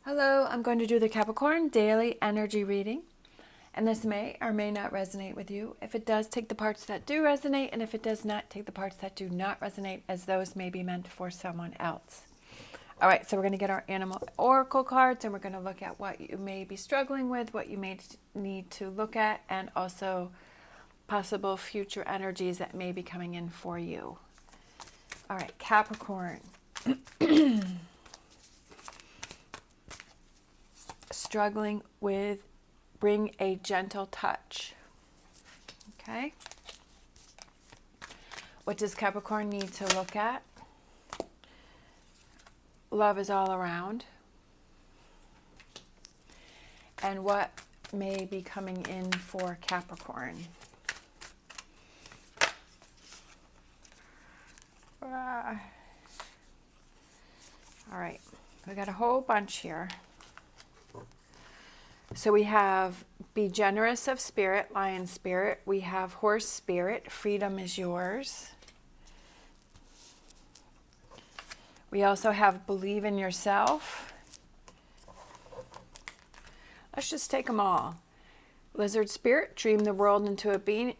Hello, I'm going to do the Capricorn daily energy reading, and this may or may not resonate with you. If it does, take the parts that do resonate, and if it does not, take the parts that do not resonate, as those may be meant for someone else. All right, so we're going to get our animal oracle cards, and we're going to look at what you may be struggling with, what you may need to look at, and also possible future energies that may be coming in for you. All right, Capricorn. Struggling with bring a gentle touch. Okay. What does Capricorn need to look at? Love is all around. And what may be coming in for Capricorn? All right. We got a whole bunch here. So we have be generous of spirit, lion spirit. We have horse spirit, freedom is yours. We also have believe in yourself. Let's just take them all. Lizard spirit, dream the world into a being,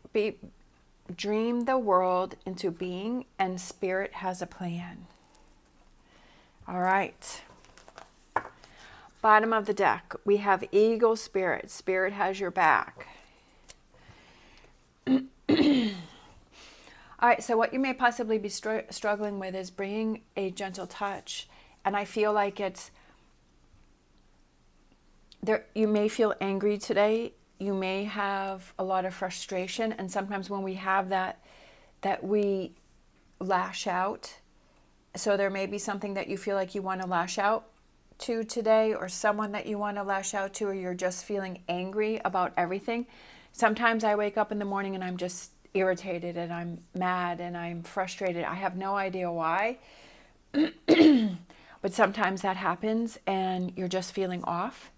dream the world into being, and spirit has a plan. All right. Bottom of the deck, we have eagle spirit. Spirit has your back. All right, so what you may possibly be struggling with is bringing a gentle touch. And I feel like it's there. You may feel angry today. You may have a lot of frustration. And sometimes when we have that we lash out. So there may be something that you feel like you want to lash out to today, or someone that you want to lash out to, or you're just feeling angry about everything. Sometimes I wake up in the morning and I'm just irritated and I'm mad and I'm frustrated. I have no idea why. But sometimes that happens and you're just feeling off.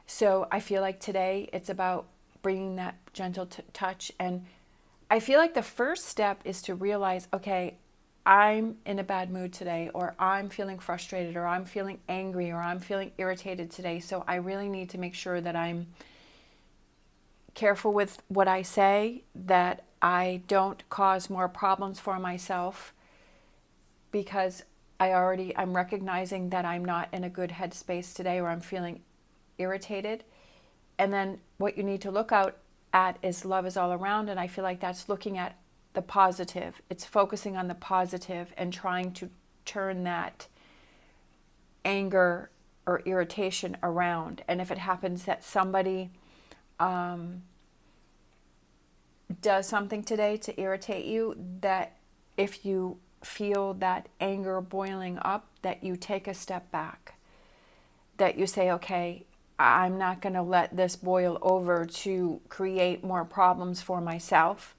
So I feel like today it's about bringing that gentle touch. And I feel like the first step is to realize, okay, I'm in a bad mood today, or I'm feeling frustrated, or I'm feeling angry, or I'm feeling irritated today. So I really need to make sure that I'm careful with what I say, that I don't cause more problems for myself, because I'm recognizing that I'm not in a good headspace today, or I'm feeling irritated. And then what you need to look out at is love is all around. And I feel like that's looking at the positive. It's focusing on the positive and trying to turn that anger or irritation around. And if it happens that somebody does something today to irritate you, that if you feel that anger boiling up, that you take a step back, that you say, okay, I'm not going to let this boil over to create more problems for myself.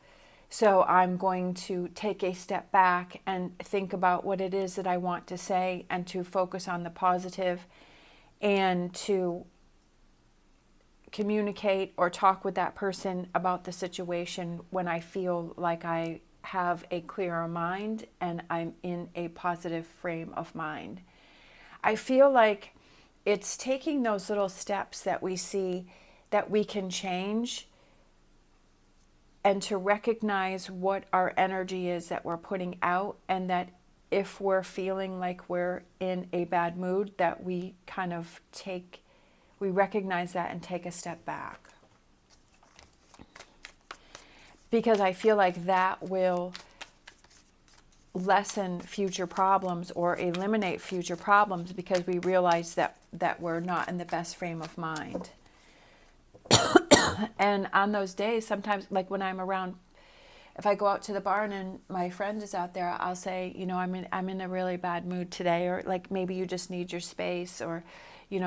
So I'm going to take a step back and think about what it is that I want to say, and to focus on the positive, and to communicate or talk with that person about the situation when I feel like I have a clearer mind and I'm in a positive frame of mind. I feel like it's taking those little steps that we see that we can change, and to recognize what our energy is that we're putting out, and that if we're feeling like we're in a bad mood, that we we recognize that and take a step back. Because I feel like that will lessen future problems or eliminate future problems, because we realize that we're not in the best frame of mind. And on those days, sometimes, like when I'm around, if I go out to the barn and my friend is out there, I'll say, I'm in a really bad mood today, or like maybe you just need your space, or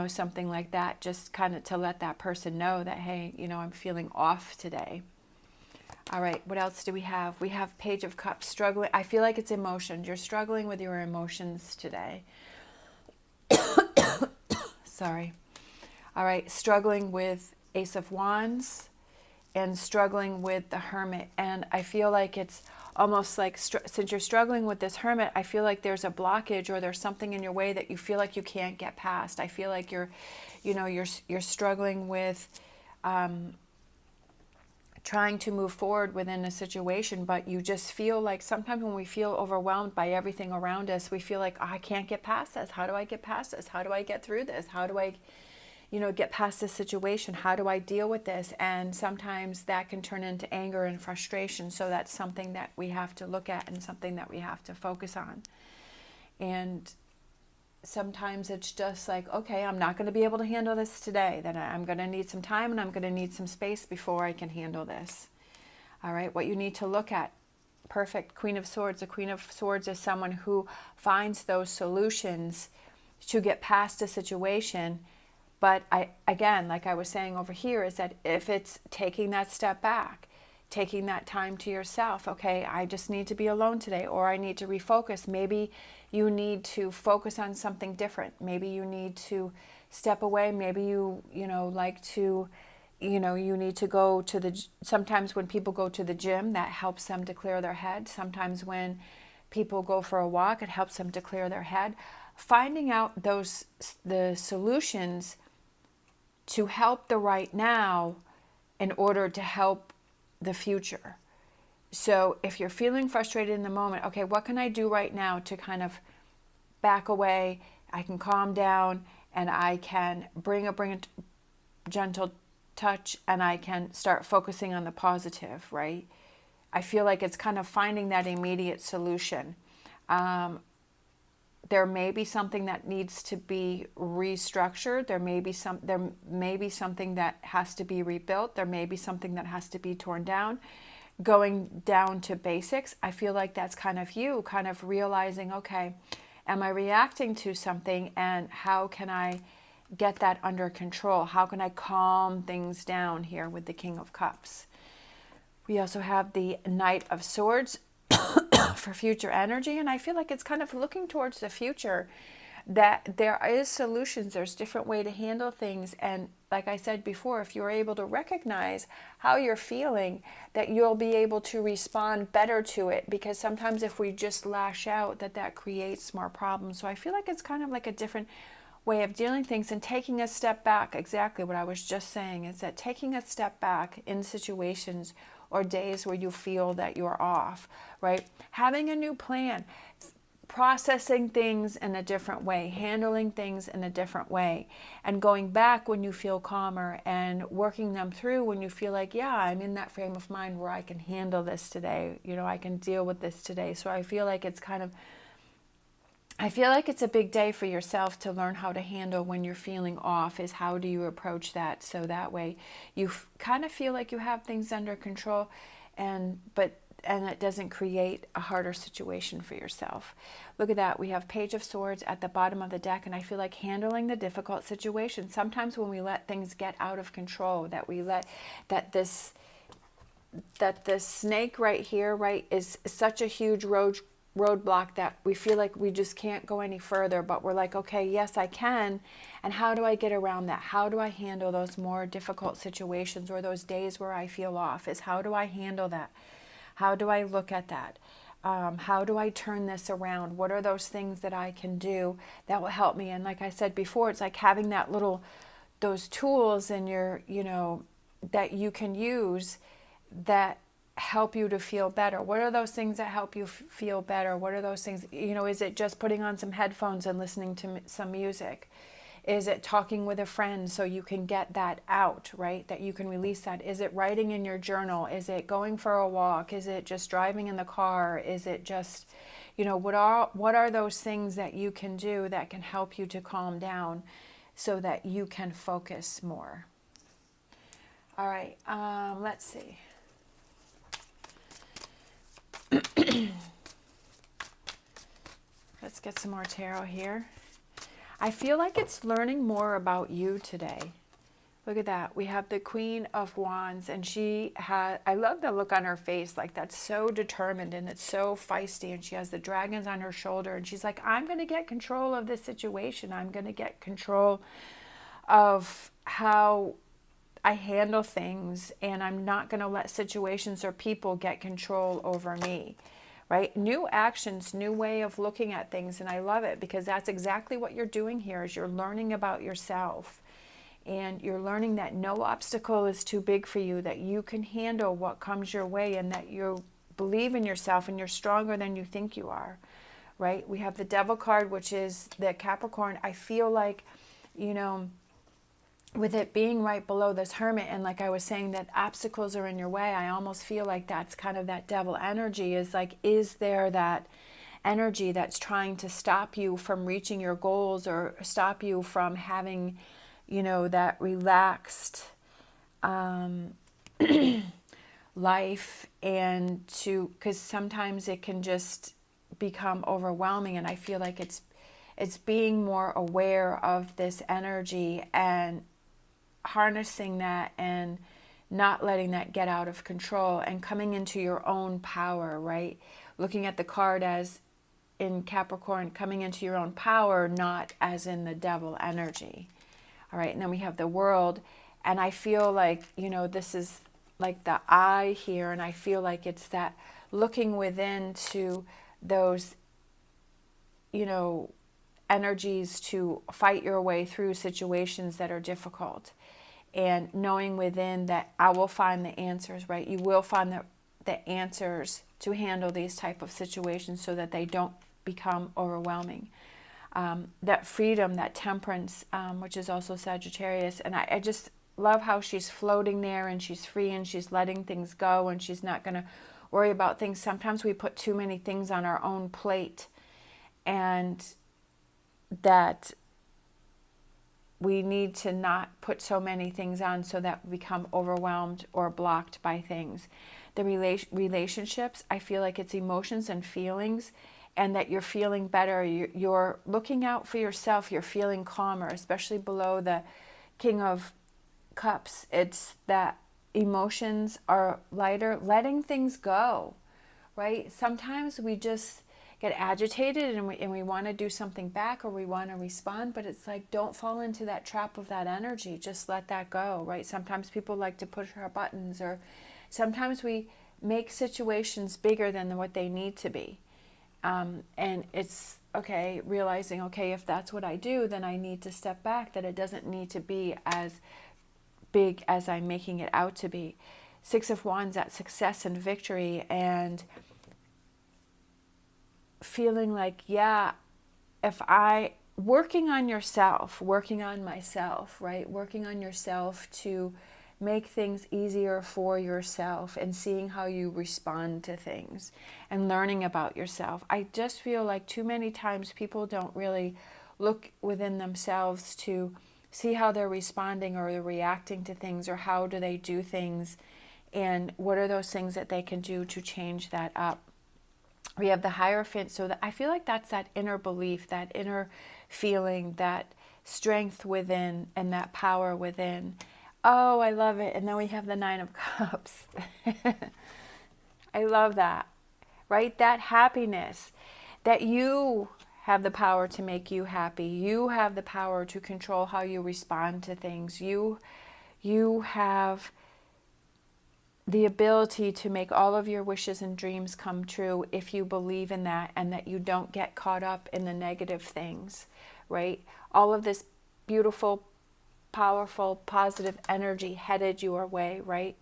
something like that, just kind of to let that person know that, hey, I'm feeling off today. All right, what else do we have? We have Page of Cups, struggling. I feel like it's emotions. You're struggling with your emotions today. Sorry. All right, struggling with Ace of Wands and struggling with the Hermit. And I feel like it's almost like since you're struggling with this Hermit, I feel like there's a blockage or there's something in your way that you feel like you can't get past. I feel like you're struggling with trying to move forward within a situation, but you just feel like sometimes when we feel overwhelmed by everything around us, we feel like, oh, I can't get past this. How do I get past this? How do I get through this? How do I get past this situation? How do I deal with this? And sometimes that can turn into anger and frustration. So that's something that we have to look at and something that we have to focus on. And sometimes it's just like, okay, I'm not going to be able to handle this today. Then I'm going to need some time and I'm going to need some space before I can handle this. All right, what you need to look at. Perfect Queen of Swords. The Queen of Swords is someone who finds those solutions to get past a situation. But again, like I was saying over here, is that if it's taking that step back, taking that time to yourself, okay, I just need to be alone today, or I need to refocus. Maybe you need to focus on something different. Maybe you need to step away. Maybe you need to go to sometimes when people go to the gym, that helps them to clear their head. Sometimes when people go for a walk, it helps them to clear their head. Finding out the solutions to help the right now in order to help the future. So if you're feeling frustrated in the moment, okay, what can I do right now to kind of back away? I can calm down and I can bring a gentle touch and I can start focusing on the positive, right? I feel like it's kind of finding that immediate solution. There may be something that needs to be restructured. There may be something that has to be rebuilt. There may be something that has to be torn down. Going down to basics, I feel like that's kind of you, kind of realizing, okay, am I reacting to something and how can I get that under control? How can I calm things down here with the King of Cups? We also have the Knight of Swords for future energy, and I feel like it's kind of looking towards the future, that there is solutions, there's different way to handle things. And like I said before, if you're able to recognize how you're feeling, that you'll be able to respond better to it, because sometimes if we just lash out, that creates more problems. So I feel like it's kind of like a different way of dealing things and taking a step back. Exactly what I was just saying is that taking a step back in situations or days where you feel that you're off, right? Having a new plan, processing things in a different way, handling things in a different way, and going back when you feel calmer and working them through when you feel like, yeah, I'm in that frame of mind where I can handle this today. I can deal with this today. So I feel like it's a big day for yourself to learn how to handle when you're feeling off. Is how do you approach that, so that way you kind of feel like you have things under control, and it doesn't create a harder situation for yourself. Look at that. We have Page of Swords at the bottom of the deck, and I feel like handling the difficult situations. Sometimes when we let things get out of control, that we let this snake right here, right, is such a huge roadblock that we feel like we just can't go any further, but we're like, okay, yes, I can. And how do I get around that? How do I handle those more difficult situations or those days where I feel off? Is how do I handle that? How do I look at that? How do I turn this around? What are those things that I can do that will help me? And like I said before, it's like having those tools in your, that you can use that help you to feel better. What are those things that help you feel better? What are those things, is it just putting on some headphones and listening to some music? Is it talking with a friend so you can get that out, right? That you can release that? Is it writing in your journal? Is it going for a walk? Is it just driving in the car? Is it just, what are those things that you can do that can help you to calm down so that you can focus more? All right, let's see. Let's get some more tarot here. I feel like it's learning more about you today. Look at that. We have the Queen of Wands, and I love the look on her face, like that's so determined and it's so feisty, and she has the dragons on her shoulder, and she's like, I'm going to get control of this situation. I'm going to get control of how I handle things, and I'm not going to let situations or people get control over me, right? New actions, new way of looking at things. And I love it because that's exactly what you're doing here is you're learning about yourself. And you're learning that no obstacle is too big for you, that you can handle what comes your way, and that you believe in yourself and you're stronger than you think you are, right? We have the Devil card, which is the Capricorn. I feel like, you know, with it being right below this Hermit, and like I was saying, that obstacles are in your way, I almost feel like that's kind of that devil energy, is like, is there that energy that's trying to stop you from reaching your goals, or stop you from having, you know, that relaxed life, and to, because sometimes it can just become overwhelming, and I feel like it's being more aware of this energy and harnessing that and not letting that get out of control and coming into your own power, right? Looking at the card as in Capricorn, coming into your own power, not as in the devil energy. All right, and then we have the World, and I feel like, you know, this is like the eye here, and I feel like it's that looking within to those, you know, energies to fight your way through situations that are difficult, and knowing within that I will find the answers, right? You will find the answers to handle these type of situations so that they don't become overwhelming. That freedom, that temperance, which is also Sagittarius, and I just love how she's floating there, and she's free, and she's letting things go, and she's not going to worry about things. Sometimes we put too many things on our own plate, and that we need to not put so many things on so that we become overwhelmed or blocked by things. The relationships, I feel like it's emotions and feelings, and that you're feeling better. You're looking out for yourself. You're feeling calmer, especially below the King of Cups. It's that emotions are lighter, letting things go, right? Sometimes we just get agitated, and we want to do something back, or we want to respond, but it's like, don't fall into that trap of that energy. Just let that go, right? Sometimes people like to push our buttons, or sometimes we make situations bigger than what they need to be. And it's okay, realizing, okay, if that's what I do, then I need to step back, that it doesn't need to be as big as I'm making it out to be. Six of Wands, that success and victory, and feeling like, yeah, if I, working on yourself, working on myself, right? Working on yourself to make things easier for yourself, and seeing how you respond to things and learning about yourself. I just feel like too many times people don't really look within themselves to see how they're responding, or they're reacting to things, or how do they do things, and what are those things that they can do to change that up. We have the Hierophant, so that I feel like that's that inner belief, that inner feeling, that strength within, and that power within. Oh, I love it. And then we have the Nine of Cups. I love that, right? That happiness, that you have the power to make you happy. You have the power to control how you respond to things. You have the ability to make all of your wishes and dreams come true if you believe in that, and that you don't get caught up in the negative things, right? All of this beautiful, powerful, positive energy headed your way, right?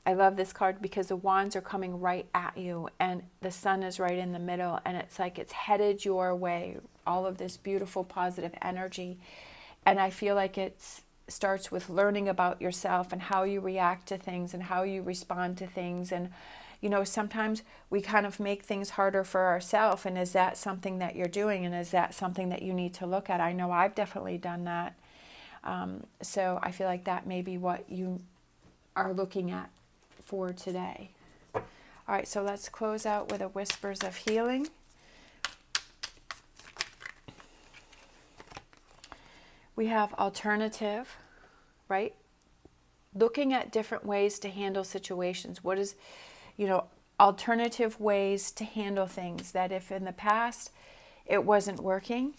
I love this card because the wands are coming right at you, and the sun is right in the middle, and it's like it's headed your way, all of this beautiful, positive energy. And I feel like it's starts with learning about yourself and how you react to things and how you respond to things. And you know, sometimes we kind of make things harder for ourselves, and is that something that you're doing, and is that something that you need to look at? I know I've definitely done that. So I feel like that may be what you are looking at for today. All right, so let's close out with a Whispers of Healing. We have alternative, right? Looking at different ways to handle situations. What is, you know, alternative ways to handle things, that if in the past it wasn't working,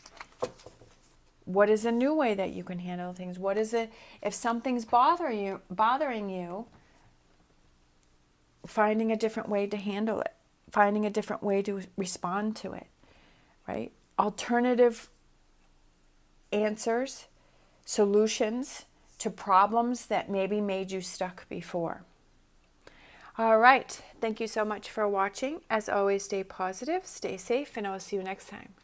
What is a new way that you can handle things? What is it if something's bothering you, finding a different way to handle it, finding a different way to respond to it, right? Alternative answers, solutions to problems that maybe made you stuck before. All right. Thank you so much for watching. As always, stay positive, stay safe, and I'll see you next time.